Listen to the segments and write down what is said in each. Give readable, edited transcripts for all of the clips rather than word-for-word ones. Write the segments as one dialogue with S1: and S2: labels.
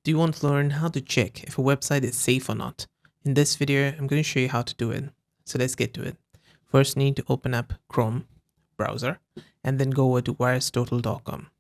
S1: Do you want to learn how to check if a website is safe or not? In this video, I'm going to show you how to do it. So let's get to it. First, you need to open up Chrome browser and then go over to virustotal.com.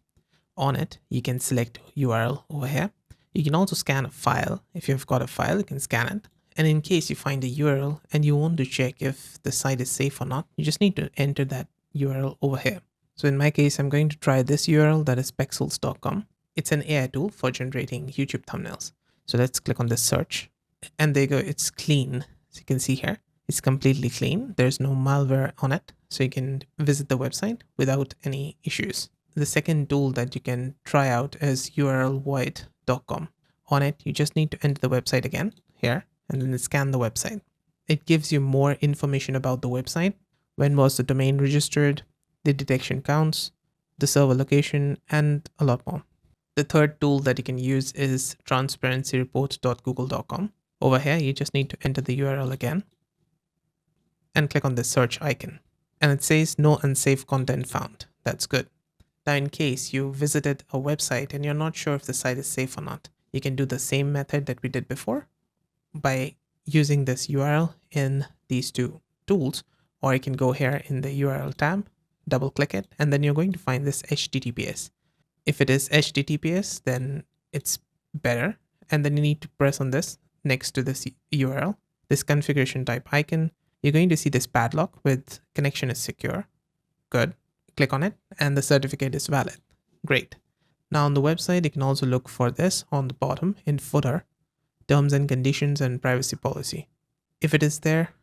S1: On it, you can select URL over here. You can also scan a file. If you've got a file, you can scan it. And in case you find a URL and you want to check if the site is safe or not, you just need to enter that URL over here. So in my case, I'm going to try this URL, that is pexels.com. It's an AI tool for generating YouTube thumbnails. So let's click on this search and there you go. It's clean. So you can see here, it's completely clean. There's no malware on it. So you can visit the website without any issues. The second tool that you can try out is urlvoid.com. On it, you just need to enter the website again here and then scan the website. It gives you more information about the website. When was the domain registered, the detection counts, the server location, and a lot more. The third tool that you can use is transparencyreport.google.com. Over here, you just need to enter the URL again and click on the search icon. And it says no unsafe content found. That's good. Now, in case you visited a website and you're not sure if the site is safe or not, you can do the same method that we did before by using this URL in these two tools, or you can go here in the URL tab, double click it, and then you're going to find this HTTPS. If it is HTTPS, then it's better. And then you need to press on this next to this URL, this configuration type icon. You're going to see this padlock with connection is secure. Good. Click on it and the certificate is valid. Great. Now on the website, you can also look for this on the bottom in footer, terms and conditions and privacy policy. If it is there,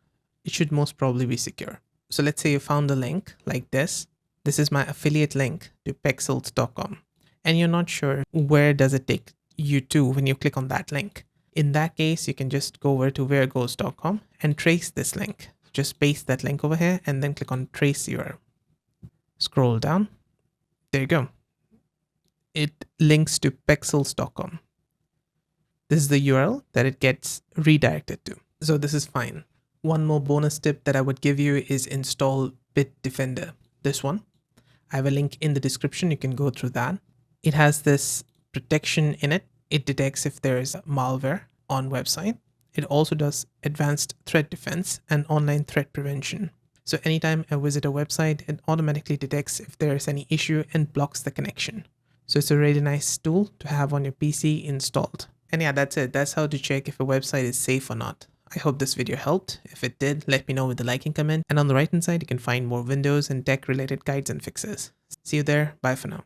S1: it should most probably be secure. So let's say you found a link like this. This is my affiliate link to pexels.com. And you're not sure where does it take you to when you click on that link. In that case, you can just go over to wheregoes.com and trace this link. Just paste that link over here and then click on trace URL. Scroll down. There you go. It links to pexels.com. This is the URL that it gets redirected to. So this is fine. One more bonus tip that I would give you is install Bitdefender. This one. I have a link in the description. You can go through that. It has this protection in it. It detects if there is malware on website. It also does advanced threat defense and online threat prevention. So anytime I visit a website, it automatically detects if there is any issue and blocks the connection. So it's a really nice tool to have on your PC installed. And yeah, that's it. That's how to check if a website is safe or not. I hope this video helped. If it did, let me know with the liking comment. And on the right hand side, you can find more Windows and tech related guides and fixes. See you there. Bye for now.